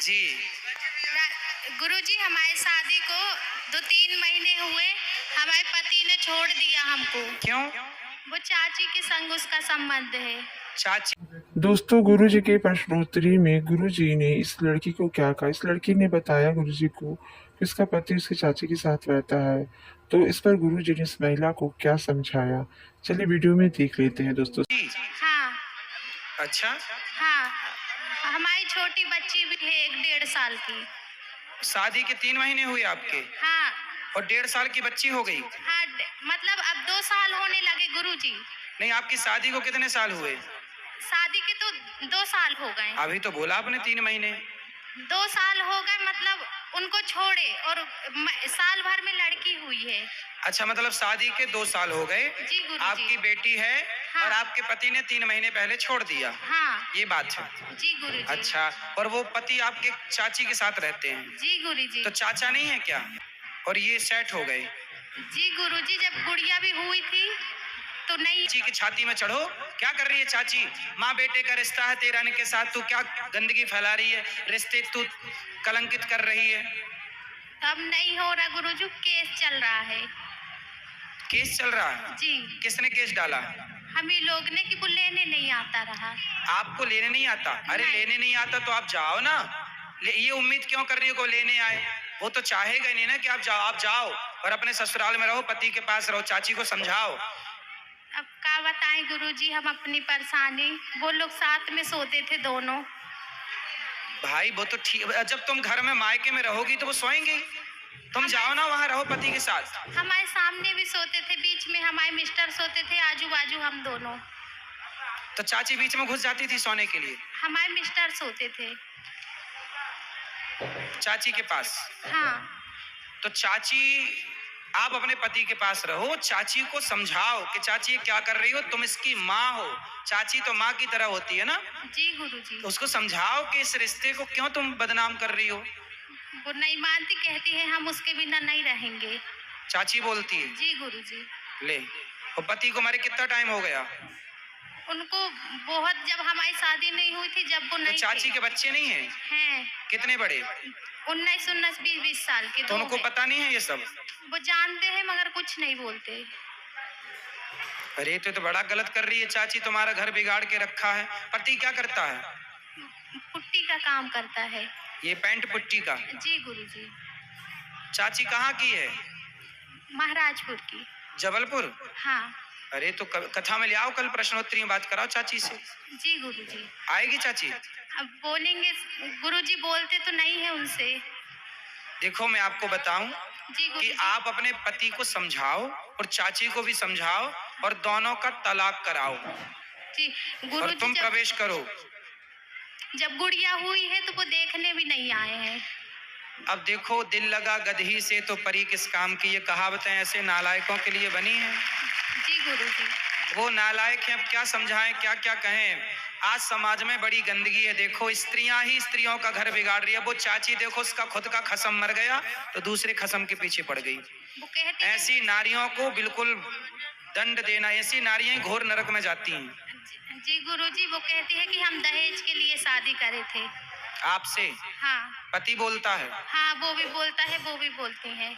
जी गुरुजी, हमारी शादी को 2-3 महीने हुए, हमारे पति ने छोड़ दिया हमको। क्यों? वो चाची के संग उसका संबंध है। चाची दोस्तों, गुरुजी के प्रश्नोत्तरी में गुरुजी ने इस लड़की को क्या कहा। इस लड़की ने बताया गुरुजी को कि उसका पति उसकी चाची के साथ रहता है। तो इस पर गुरुजी ने इस महिला को क्या समझाया, चलिए वीडियो में देख लेते हैं दोस्तों। जी हाँ अच्छा, हाँ, हमारी छोटी बच्ची भी है 1-1.5 साल की। शादी के 3 महीने हुए आपके हाँ और 1.5 साल की बच्ची हो गई। हाँ, मतलब अब 2 साल होने लगे गुरुजी। नहीं, आपकी शादी को कितने साल हुए? शादी के तो 2 साल हो गए। अभी तो बोला आपने 3 महीने। 2 साल हो गए, मतलब उनको छोड़े और साल भर में लड़की हुई है। अच्छा, मतलब शादी के 2 साल हो गए। जी गुरुजी। आपकी बेटी है हाँ। और आपके पति ने 3 महीने पहले छोड़ दिया। हाँ ये बात है। जी गुरुजी। अच्छा, और वो पति आपके चाची के साथ रहते हैं, जी गुरुजी। तो चाचा नहीं है क्या? और ये सेट हो गए। जी गुरुजी, जब गुड़िया भी हुई थी तो नहीं। चाची की छाती में चढ़ो। क्या कर रही है चाची? माँ बेटे का रिश्ता है तेरा के साथ, तू क्या गंदगी फैला रही है, रिश्ते तू कलंकित कर रही है। अब नहीं हो रहा गुरुजी, केस चल रहा है। केस चल रहा है? जी, किसने केस डाला? हम ही लोग ने कि वो लेने नहीं आता रहा। आपको लेने नहीं आता? अरे नहीं। लेने नहीं आता तो आप जाओ ना। ये उम्मीद क्यों कर रही हो को लेने आए? वो तो चाहेगा नहीं ना कि आप जाओ। आप जाओ और अपने ससुराल में रहो, पति के पास रहो, चाची को समझाओ। अब क्या बताएं गुरुजी हम अपनी परेशानी। वो लोग साथ में सोते थे दोनों। भाई वो तो ठीक, जब तुम घर में मायके में रहोगी तो वो सोएंगे। तुम जाओ ना, वहां रहो पति के साथ। हमारे सामने भी सोते थे, बीच में हमारे मिस्टर सोते थे, आजू बाजू हम दोनों। तो चाची बीच में घुस जाती थी सोने के लिए हमारे मिस्टर सोते थे। चाची के पास। हाँ तो चाची, आप अपने पति के पास रहो, चाची को समझाओ कि चाची ये क्या कर रही हो, तुम इसकी माँ हो। चाची तो माँ की तरह होती है ना। जी गुरुजी। उसको समझाओ कि इस रिश्ते को क्यों तुम बदनाम कर रही हो। वो नहीं मानती, कहती है हम उसके बिना नहीं रहेंगे। चाची बोलती है। जी गुरुजी। ले, और पति को मारे कितना टाइम हो गया? उनको बहुत, जब हमारी शादी नहीं हुई थी, जब वो तो नहीं चाची थे। के बच्चे नहीं है? हैं कितने बड़े? 19, 20 साल के। तो उनको पता नहीं है ये सब? वो जानते हैं मगर कुछ नहीं बोलते। अरे तो बड़ा गलत कर रही है चाची, तुम्हारा घर बिगाड़ के रखा है। पति क्या करता है? पुट्टी का काम करता है। ये पैंट पुट्टी का। जी गुरुजी। चाची कहाँ की है? महाराजपुर की। जबलपुर? हाँ अरे तो कथा में ले आओ, कल प्रश्नोत्तरी में बात कराओ चाची से। जी गुरुजी। आएगी चाची? अब बोलेंगे गुरुजी, बोलते तो नहीं है उनसे। देखो मैं आपको बताऊं जी कि गुरुजी। आप अपने पति को समझाओ और चाची को भी समझाओ और दोनों का तलाक कराओ जी और गुरुजी, तुम प्रवेश करो। जब गुड़िया हुई है तो वो देखने भी नहीं आए हैं। अब देखो, दिल लगा गदही से तो परी किस काम की, ये कहावतें ऐसे नालायकों के लिए बनी हैं। जी गुरुजी। वो नालायक हैं, अब क्या समझाएं, क्या क्या कहें। आज समाज में बड़ी गंदगी है। देखो, स्त्रियां ही स्त्रियों का घर बिगाड़ रही है। वो चाची देखो, उसका खुद का खसम मर गया तो दूसरे खसम के पीछे पड़ गई। वो कहती है। ऐसी नारियों को बिल्कुल दंड देना, ऐसी नारियां ही घोर नरक में जाती हैं। जी गुरुजी, वो कहती है कि हम दहेज के लिए शादी करे थे। आपसे हाँ पति बोलता है? हाँ, वो भी बोलता है, वो भी बोलते हैं।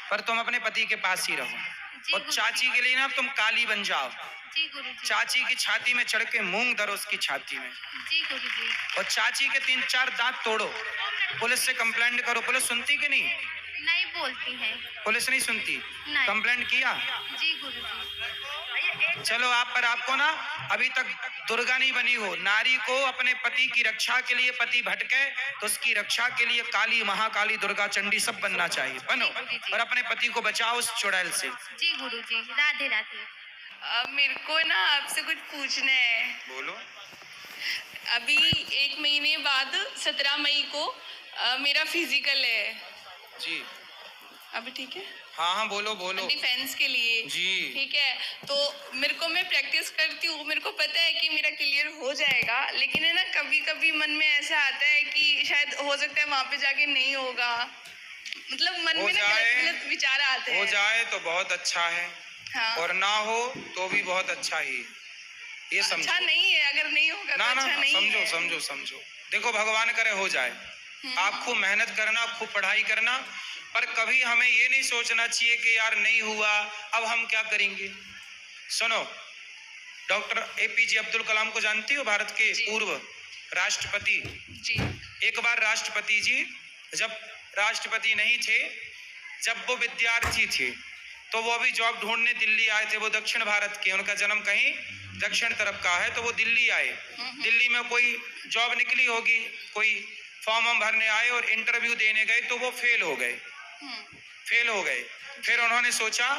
पर तुम अपने पति के पास ही रहो जी और गुरुजी। चाची के लिए ना तुम काली बन जाओ। जी गुरुजी। चाची की छाती में चढ़ के मूंग धरो उसकी छाती में जी गुरुजी। और चाची के 3-4 दांत तोड़ो। पुलिस से कंप्लेंट करो। पुलिस सुनती कि नहीं? नहीं बोलती है। पुलिस नहीं सुनती। नहीं। कंप्लेंट किया? जी गुरुजी। चलो, आपको ना अभी तक दुर्गा नहीं बनी हो। नारी को अपने पति की रक्षा के लिए, पति भटके तो उसकी रक्षा के लिए काली, महाकाली, दुर्गा, चंडी सब बनना चाहिए। बनो और अपने पति को बचाओ उस चुड़ैल से। जी गुरुजी। राधे राधे। मेरे को ना आपसे कुछ पूछना है। बोलो। अभी 1 महीने बाद 17 मई को मेरा फिजिकल है जी अभी, ठीक है? हाँ हाँ, बोलो बोलो। डिफेंस के लिए जी। ठीक है, तो मेरे को, मैं प्रैक्टिस करती हूँ, मेरे को पता है कि मेरा क्लियर हो जाएगा, लेकिन है ना कभी कभी मन में ऐसा आता है कि शायद हो सकता है वहां पे जाके नहीं होगा। मतलब मन में ना गलत गलत विचार आते हैं। हो जाए तो बहुत अच्छा है। हाँ। और ना हो तो भी बहुत अच्छा ही। ये समझो। अच्छा नहीं है, अगर नहीं होगा ना तो ना अच्छा ना, नहीं समझो है। समझो समझो। देखो भगवान करे हो जाए, आप खूब मेहनत करना, खूब पढ़ाई करना, पर कभी हमें ये नहीं सोचना चाहिए कि यार नहीं हुआ अब हम क्या करेंगे। सुनो, डॉक्टर एपीजे अब्दुल कलाम को जानती हो, भारत के जी। पूर्व राष्ट्रपति। जी। एक बार राष्ट्रपति जी जब राष्ट्रपति नहीं थे, जब वो विद्यार्थी थे, तो वो अभी जॉब ढूंढने दिल्ली आए थे। वो दक्षिण भारत के, उनका जन्म कहीं दक्षिण तरफ का है, तो वो दिल्ली आए। दिल्ली में कोई जॉब निकली होगी, कोई फॉर्म हम भरने आए और इंटरव्यू देने गए, तो वो फेल हो गए। फेल हो गए। फिर उन्होंने सोचा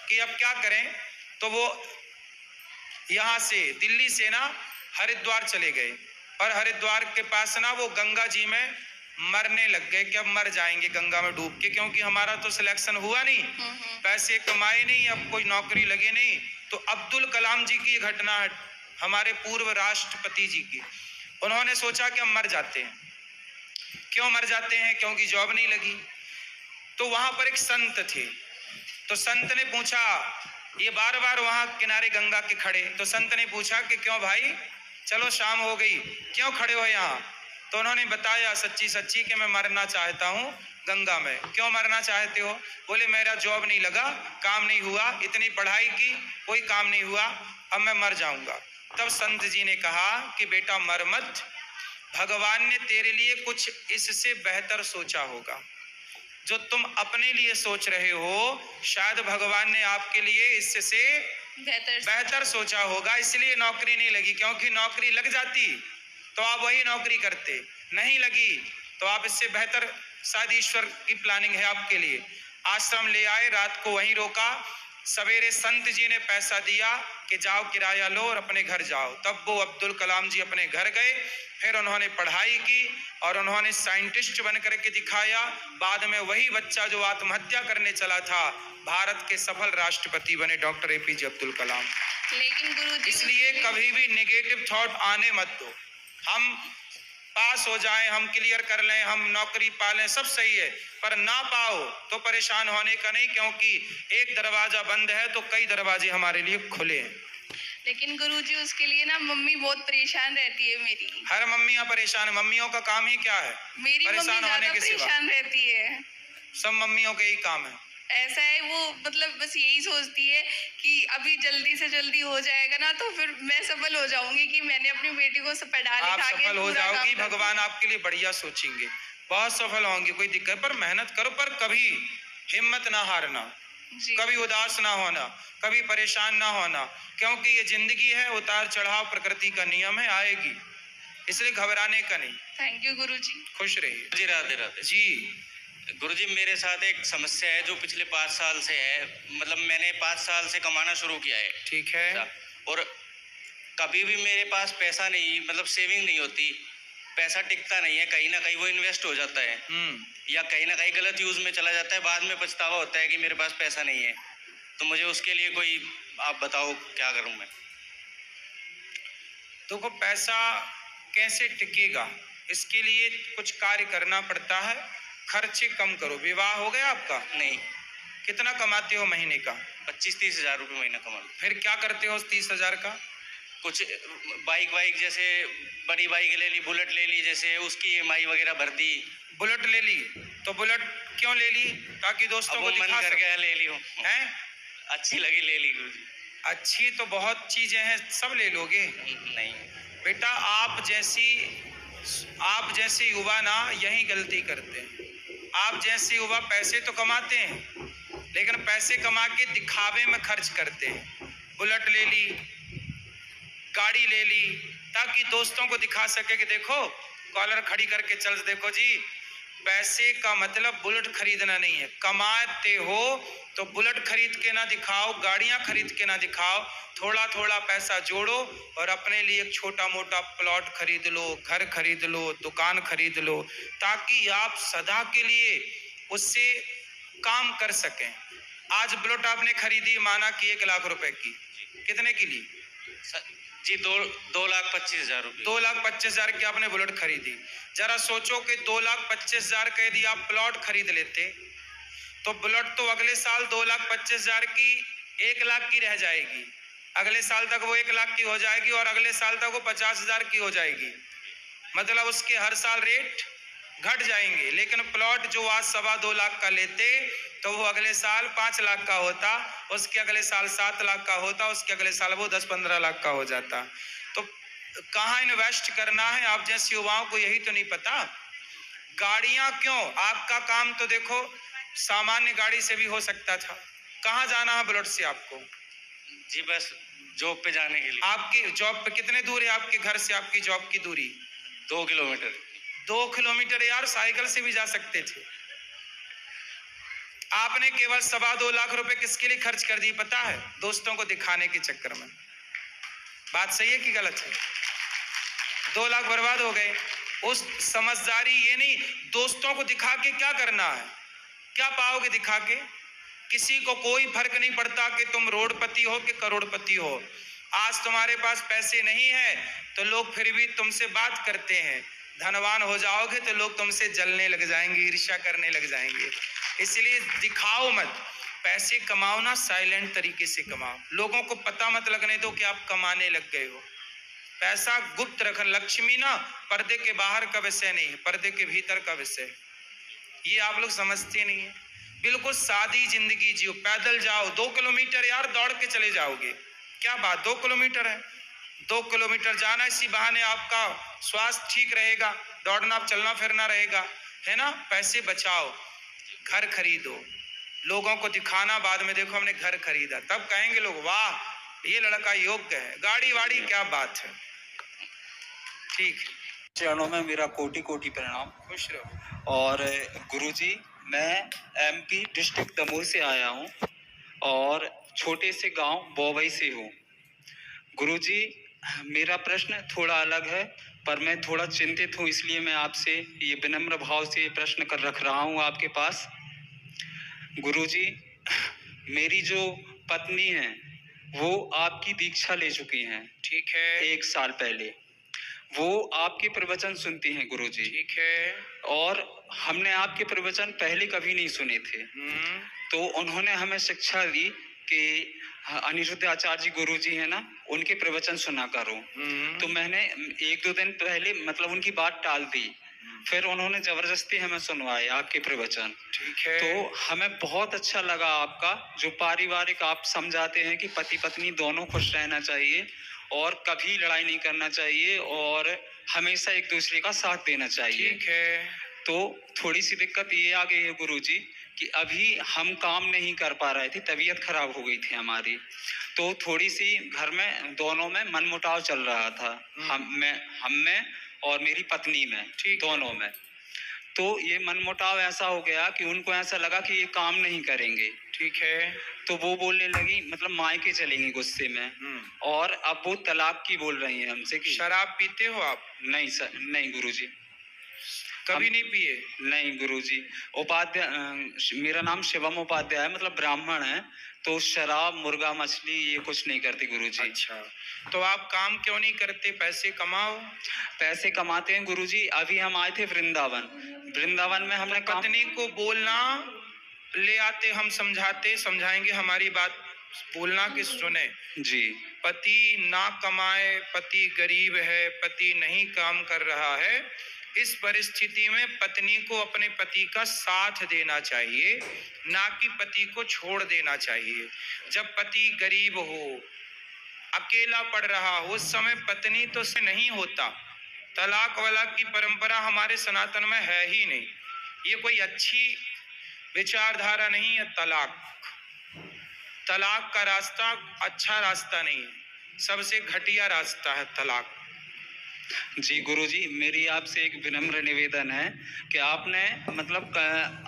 कि अब क्या करें, तो वो यहाँ से दिल्ली से ना हरिद्वार चले गए, और हरिद्वार के पास ना वो गंगा जी में मरने लग गए कि अब मर जाएंगे गंगा में डूब के, क्योंकि हमारा तो सिलेक्शन हुआ नहीं, पैसे कमाए नहीं, अब कोई नौकरी लगे नहीं। तो अब्दुल कलाम जी की घटना है, हमारे पूर्व राष्ट्रपति जी की। उन्होंने सोचा कि हम मर जाते हैं। क्यों मर जाते हैं? क्योंकि जॉब नहीं लगी। तो वहां पर एक संत थे, तो संत ने पूछा, ये बार बार वहां किनारे गंगा के खड़े, तो संत ने पूछा कि क्यों भाई, चलो शाम हो गई, क्यों खड़े हो यहाँ? तो उन्होंने बताया सच्ची सच्ची कि मैं मरना चाहता हूँ गंगा में। क्यों मरना चाहते हो? बोले मेरा जॉब नहीं लगा, काम नहीं हुआ, इतनी पढ़ाई की, कोई काम नहीं हुआ, अब मैं मर जाऊंगा। तब संत जी ने कहा कि बेटा मर मत, भगवान ने तेरे लिए कुछ इससे बेहतर सोचा होगा। जो तुम अपने लिए सोच रहे हो, शायद भगवान ने आपके लिए इससे बेहतर सोचा होगा, इसलिए नौकरी नहीं लगी। क्योंकि नौकरी लग जाती तो आप वही नौकरी करते, नहीं लगी तो आप इससे बेहतर, शायद ईश्वर की प्लानिंग है आपके लिए। आश्रम ले आए, रात को वहीं रोका, सवेरे संत जी ने पैसा दिया कि जाओ किराया लो और अपने घर जाओ। तब वो अब्दुल कलाम जी अपने घर गए, फिर उन्होंने पढ़ाई की और उन्होंने साइंटिस्ट बन करके दिखाया। बाद में वही बच्चा जो आत्महत्या करने चला था, भारत के सफल राष्ट्रपति बने, डॉक्टर एपीजे अब्दुल कलाम। लेकिन गुरुजी, इसलिए कभी भी नेगेटिव थॉट आने मत दो। हम पास हो जाएं, हम क्लियर कर लें, हम नौकरी पा लें, सब सही है, पर ना पाओ तो परेशान होने का नहीं, क्योंकि एक दरवाजा बंद है तो कई दरवाजे हमारे लिए खुले हैं। लेकिन गुरुजी उसके लिए ना मम्मी बहुत परेशान रहती है मेरी। हर मम्मियाँ परेशान है, मम्मियों का काम ही क्या है? मेरी मम्मी परेशान ज्यादा होने के सिवा। परेशान रहती है। सब मम्मियों के ही काम है। ऐसा है, वो मतलब बस यही सोचती है कि अभी जल्दी से जल्दी हो जाएगा ना, तो फिर मैं सफल हो जाऊंगी कि मैंने अपनी बेटी को पढ़ा आप लिखा के सफल हो पूरा जाओगी, काम कर भगवान आपके लिए बढ़िया सोचेंगे, बहुत सफल होंगे, कोई दिक्कत। पर मेहनत करो, पर कभी हिम्मत ना हारना, जी। कभी उदास ना होना, कभी परेशान ना होना, क्योंकि ये जिंदगी है, उतार चढ़ाव प्रकृति का नियम है, आएगी, इसलिए घबराने का नहीं। थैंक यू गुरुजी। खुश रहिए जी। राधे राधे जी। गुरुजी, मेरे साथ एक समस्या है जो पिछले 5 साल से है। मतलब मैंने 5 साल से कमाना शुरू किया है, ठीक है। और कभी भी मेरे पास पैसा नहीं, मतलब सेविंग नहीं होती, पैसा टिकता नहीं है, कहीं ना कहीं वो इन्वेस्ट हो जाता है या कहीं ना कहीं गलत यूज में चला जाता है। बाद में पछतावा होता है कि मेरे पास पैसा नहीं है। तो मुझे उसके लिए कोई आप बताओ क्या करूं मैं? तो पैसा कैसे टिकेगा, इसके लिए कुछ कार्य करना पड़ता है। खर्चे कम करो। विवाह हो गया आपका? नहीं। कितना कमाते हो महीने का? 25-30 हज़ार रुपये महीना कमा। फिर क्या करते हो उस 30,000 का? कुछ बाइक जैसे बड़ी बाइक ले ली, बुलेट ले ली, जैसे उसकी EMI वगैरह भर दी। बुलेट ले ली, तो बुलेट क्यों ले ली? ताकि दोस्तों को मन दिखा कर गया ले ली हो, हैं? अच्छी लगी ले ली गुरुजी। अच्छी तो बहुत चीजें हैं, सब ले लोगे? नहीं बेटा, आप जैसे युवा ना यही गलती करते हैं। आप जैसे युवा पैसे तो कमाते हैं, लेकिन पैसे कमा के दिखावे में खर्च करते हैं। बुलेट ले ली, गाड़ी ले ली, ताकि दोस्तों को दिखा सके कि देखो कॉलर खड़ी करके चल, देखो जी। पैसे का मतलब बुलेट खरीदना नहीं है। कमाते हो तो बुलेट खरीद के ना दिखाओ, गाड़ियां खरीद के ना दिखाओ, थोड़ा थोड़ा पैसा जोड़ो और अपने लिए एक छोटा मोटा प्लॉट खरीद लो, घर खरीद लो, दुकान खरीद लो, ताकि आप सदा के लिए उससे काम कर सकें। आज बुलेट आपने खरीदी, माना कि 1 लाख रुपए की, कितने की ली जी? 2,25,000 रुपये। 2,25,000 की आपने बुलेट खरीदी। जरा सोचो कि 2,25,000 का यदि आप प्लॉट खरीद लेते तो बुलेट तो अगले साल 2,25,000 की 1 लाख की रह जाएगी, अगले साल तक वो 1 लाख की हो जाएगी और अगले साल तक वो 50,000 की हो जाएगी। मतलब उसके हर साल रेट घट जाएंगे, लेकिन प्लॉट जो आज 2.25 लाख का लेते तो वो अगले साल 5 लाख का होता, उसके अगले साल 7 लाख का होता, उसके अगले साल वो 10-15 लाख का हो जाता। तो कहाँ इन्वेस्ट करना है आप जैसे युवाओं को यही तो नहीं पता। गाड़ियां क्यों, आपका काम तो देखो सामान्य गाड़ी से भी हो सकता था। कहाँ जाना है बुलेट से आपको? जी बस जॉब पे जाने के लिए। आपकी जॉब पे कितने दूर है आपके घर से आपकी जॉब की दूरी? 2 किलोमीटर। 2 किलोमीटर यार, साइकिल से भी जा सकते थे। आपने केवल 2.25 लाख रुपए किसके लिए खर्च कर दिए पता है? दोस्तों को दिखाने के चक्कर में। बात सही है कि गलत है? 2 लाख बर्बाद हो गए। उस समझदारी ये नहीं, दोस्तों को दिखा के क्या करना है? क्या पाओगे दिखा के? किसी को कोई फर्क नहीं पड़ता कि तुम रोडपति हो कि करोड़पति हो। आज तुम्हारे पास पैसे नहीं है तो लोग फिर भी तुमसे बात करते हैं, धनवान हो जाओगे तो लोग तुमसे जलने लग जाएंगे, ईर्ष्या करने लग जाएंगे। इसलिए दिखाओ मत, पैसे कमाओ ना, साइलेंट तरीके से कमाओ। लोगों को पता मत लगने दो कि आप कमाने लग गए हो। पैसा गुप्त रखना। लक्ष्मी ना पर्दे के बाहर का विषय नहीं है, पर्दे के भीतर का विषय। ये आप लोग समझते नहीं है। बिल्कुल सादी जिंदगी जियो, पैदल जाओ 2 किलोमीटर यार, दौड़ के चले जाओगे, क्या बात 2 किलोमीटर है? 2 किलोमीटर जाना, इसी बहाने आपका स्वास्थ्य ठीक रहेगा, दौड़ना चलना फिरना रहेगा, है ना? पैसे बचाओ, घर खरीदो, लोगों को दिखाना बाद में देखो हमने घर खरीदा, तब कहेंगे लोग वाह ये लड़का योग्य है। गाड़ी वाड़ी क्या बात है। ठीक है, चरणों में मेरा कोटि कोटि प्रणाम। खुश रहो। और गुरुजी, मैं एमपी डिस्ट्रिक्ट दमोह से आया हूँ और छोटे से गांव बोवई से हूँ। गुरुजी, मेरा प्रश्न थोड़ा अलग है, पर मैं थोड़ा चिंतित हूँ, इसलिए मैं आपसे ये विनम्र भाव से ये प्रश्न कर रख रहा हूँ आपके पास। गुरुजी, मेरी जो पत्नी है वो आपकी दीक्षा ले चुकी हैं। ठीक है, 1 साल पहले वो आपके प्रवचन सुनती हैं गुरुजी। ठीक है। और हमने आपके प्रवचन पहले कभी नहीं सुने थे, तो उन्होंने हमें शिक्षा दी कि अनिरुद्ध आचार्य जी गुरुजी है ना, उनके प्रवचन सुना करो। तो मैंने 1-2 दिन पहले मतलब उनकी बात टाल दी, फिर उन्होंने जबरदस्ती हमें सुनवाए आपके प्रवचन। ठीक है। तो हमें बहुत अच्छा लगा आपका जो पारिवारिक आप समझाते हैं कि पति पत्नी दोनों खुश रहना चाहिए और कभी लड़ाई नहीं करना चाहिए और हमेशा एक दूसरे का साथ देना चाहिए। ठीक है। तो थोड़ी सी दिक्कत ये आ गई है गुरुजी कि अभी हम काम नहीं कर पा रहे थे, तबीयत खराब हो गई थी हमारी, तो थोड़ी सी घर में दोनों में मनमुटाव चल रहा था, हम में और मेरी पत्नी में, दोनों में। तो ये मनमुटाव ऐसा हो गया कि उनको ऐसा लगा कि ये काम नहीं करेंगे। ठीक है। तो वो बोलने लगी मतलब मायके चलेंगी गुस्से में, और अब वो तलाक की बोल रही हैं हमसे कि शराब पीते हो आप? नहीं सर, नहीं गुरुजी, कभी नहीं पिए? नहीं गुरुजी। उपाध्याय, मेरा नाम शिवम उपाध्याय है, मतलब ब्राह्मण है, तो शराब मुर्गा मछली ये कुछ नहीं करते गुरुजी। अच्छा, तो आप काम क्यों नहीं करते? पैसे कमाओ। पैसे कमाते हैं गुरुजी। अभी हम आए थे वृंदावन में हमने पत्नी को बोलना, ले आते हम समझाएंगे हमारी बात, बोलना कि सुने जी। पति ना कमाए, पति गरीब है, पति नहीं काम कर रहा है, इस परिस्थिति में पत्नी को अपने पति का साथ देना चाहिए, ना कि पति को छोड़ देना चाहिए। जब पति गरीब हो, अकेला पड़ रहा हो, उस समय पत्नी तो से नहीं होता। तलाक वलाक की परंपरा हमारे सनातन में है ही नहीं, ये कोई अच्छी विचारधारा नहीं है। तलाक का रास्ता अच्छा रास्ता नहीं है, सबसे घटिया रास्ता है तलाक। जी गुरुजी, मेरी आपसे एक विनम्र निवेदन है कि आपने मतलब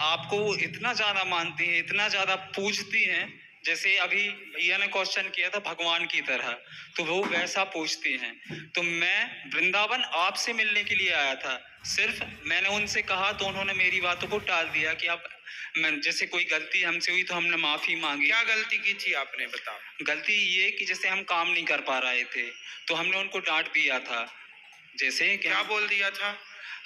आपको इतना ज़्यादा मानती हैं, इतना ज़्यादा पूजती हैं, जैसे अभी भैया ने क्वेश्चन किया था भगवान की तरह, तो वो वैसा पूछती हैं। तो मैं वृंदावन आपसे मिलने के लिए आया था, सिर्फ मैंने उनसे कहा तो उन्होंने मेरी बातों को टाल दिया कि आप जैसे कोई गलती हमसे हुई तो हमने माफ़ी मांगी। क्या गलती की थी आपने, बताओ? गलती ये कि जैसे हम काम नहीं कर पा रहे थे तो हमने उनको डांट दिया था। जैसे क्या बोल दिया था?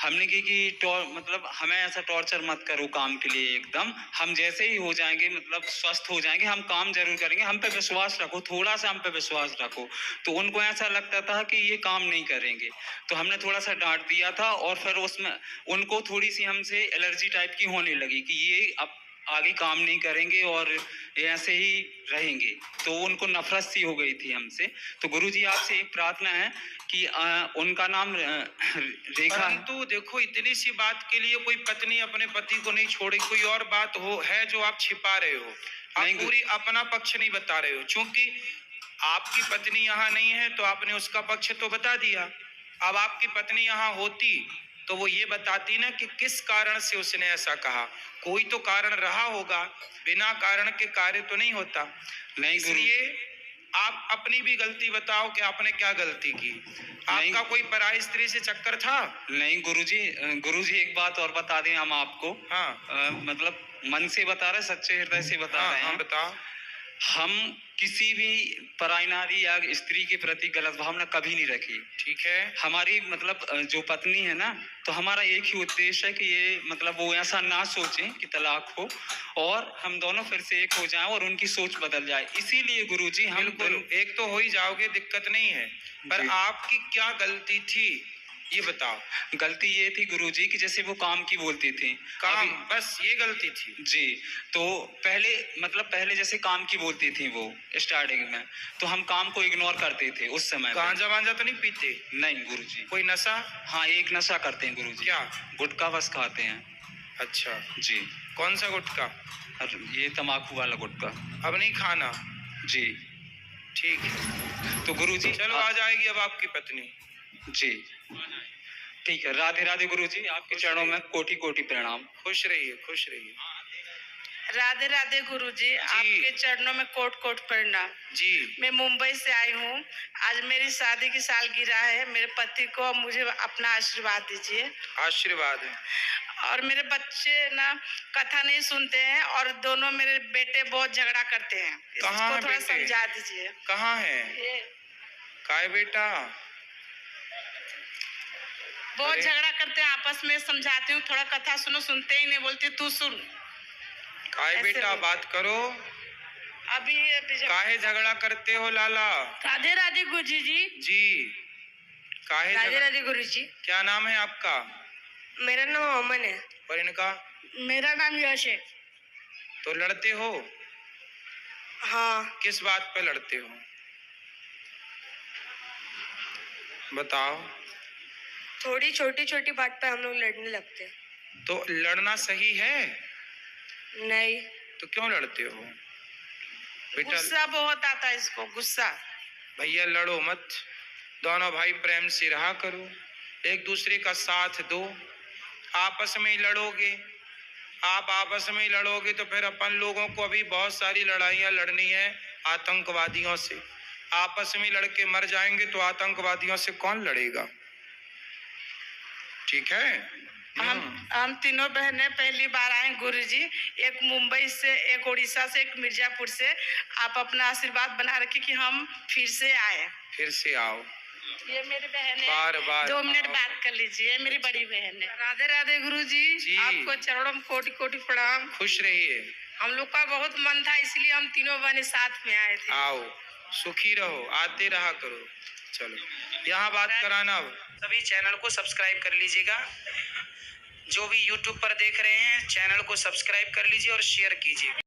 हमने की कि मतलब हमें ऐसा टॉर्चर मत करो काम के लिए एकदम, हम जैसे ही हो जाएंगे मतलब स्वस्थ हो जाएंगे हम काम जरूर करेंगे, हम पे विश्वास रखो, थोड़ा सा हम पे विश्वास रखो। तो उनको ऐसा लगता था कि ये काम नहीं करेंगे, तो हमने थोड़ा सा डांट दिया था और फिर उसमें उनको थोड़ी सी हमसे एलर्जी टाइप की होने लगी कि ये अब आगे काम नहीं करेंगे और ऐसे ही रहेंगे, तो उनको नफरत सी हो गई थी हमसे। तो गुरुजी आपसे एक प्रार्थना है कि उनका नाम रेखा है। परंतु देखो, इतनी सी बात के लिए कोई पत्नी अपने पति को नहीं छोड़े, कोई और बात हो है जो आप छिपा रहे हो, आप नहीं, पूरी अपना पक्ष नहीं बता रहे हो। चूंकि आपकी पत्नी यहाँ नहीं है तो आपने उसका पक्ष तो बता दिया। अब आपकी पत्नी यहाँ होती तो वो ये बताती ना कि किस कारण से उसने ऐसा कहा। कोई तो कारण रहा होगा, बिना कारण के कार्य तो नहीं होता। नहीं गुरु, इसलिए आप अपनी भी गलती बताओ कि आपने क्या गलती की। आपका कोई पराई स्त्री से चक्कर था? नहीं गुरुजी एक बात और बता दें हम आपको। हाँ मतलब मन से बता रहे, सच्चे हृदय से बता रहे हाँ हैं। बताओ। हम किसी भी पराई नारी या स्त्री के प्रति गलत भावना कभी नहीं रखी। ठीक है। हमारी मतलब जो पत्नी है ना, तो हमारा एक ही उद्देश्य है कि ये मतलब वो ऐसा ना सोचें कि तलाक हो और हम दोनों फिर से एक हो जाएं और उनकी सोच बदल जाए। इसीलिए गुरुजी हम बिल्कुल, एक तो हो ही जाओगे, दिक्कत नहीं है, पर जी। आपकी क्या गलती थी ये बताओ। गलती ये थी गुरुजी कि जैसे वो काम की बोलती थी। काम, बस ये गलती थी। जी, तो पहले जैसे काम की बोलती थी वो स्टार्टिंग में, तो हम काम को इग्नोर करते थे उस समय पे। गांजा वांजा तो नहीं पीते? नहीं गुरुजी। कोई नशा? हाँ, एक नशा करते हैं गुरुजी। क्या? गुटखा बस खाते हैं। अच्छा, जी। कौन सा गुटखा? और ये तम्बाकू वाला गुटखा। अब नहीं खाना? जी। ठीक है, तो गुरुजी चलो आ जाएगी अब आपकी पत्नी। जी ठीक है। राधे राधे गुरुजी, आपके चरणों में कोटि कोटि प्रणाम। खुश रहिए, खुश रहिए। राधे राधे गुरुजी, आपके चरणों में कोट कोट प्रणाम। जी। मैं मुंबई से आई हूँ। आज मेरी शादी की सालगिरह है। मेरे पति को मुझे अपना आशीर्वाद दीजिए। आशीर्वाद है। और मेरे बच्चे ना कथा नहीं सुनते हैं और दोनों मेरे बेटे बहुत झगड़ा करते हैं। कहाँ इसको है थोड़ा बेटे? समझा दीजिए। कहाँ है? ये काय बेटा? बहुत अरे। झगड़ा करते हैं आपस में। समझाती हूँ, थोड़ा कथा सुनो, सुनते ही नहीं, बोलती तू सुन। काय ऐसे बेटा बोल- बात करो। अभी काहे झगड़ा करते हो लाला? राधे राधे गुरुजी जी। जी, काहे राधे झगड़ा? राधे गुरुजी। क्या नाम है आपका? मेरा नाम अमन है। और इनका? मेरा नाम यश है। तो लड़ते हो? हाँ, किस बात पे लड़ते हो बताओ। थोड़ी छोटी छोटी बात पे हम लोग लड़ने लगते हैं। तो लड़ना सही है? नहीं, तो क्यों लड़ते हो बेटा? गुस्सा बहुत आता है इसको, गुस्सा। भैया लड़ो मत, दोनों भाई प्रेम से रहा करो, एक दूसरे का साथ दो। आपस में ही लड़ोगे, आप आपस में ही लड़ोगे तो फिर अपन लोगों को अभी बहुत सारी लड़ाइयाँ लड़नी है आतंकवादियों से। आपस में लड़के मर जाएंगे तो आतंकवादियों से कौन लड़ेगा? ठीक है। हम तीनों बहनें पहली बार आए गुरुजी, एक मुंबई से, एक उड़ीसा से, एक मिर्जापुर से। आप अपना आशीर्वाद बना रखिए कि हम फिर से आए। फिर से आओ। ये मेरी बहन है। बार बार 2 मिनट आओ। बात कर लीजिए, ये मेरी बड़ी बहन है। राधे राधे गुरुजी, जी। आपको चरणों में कोटि कोटि प्रणाम। खुश रहिए। हम लोग का बहुत मन था, इसलिए हम तीनों बहनें साथ में आए थे। आओ, सुखी रहो, आते रहा करो। चलो यहाँ बात कराना। अब सभी चैनल को सब्सक्राइब कर लीजिएगा। जो भी YouTube पर देख रहे हैं चैनल को सब्सक्राइब कर लीजिए और शेयर कीजिए।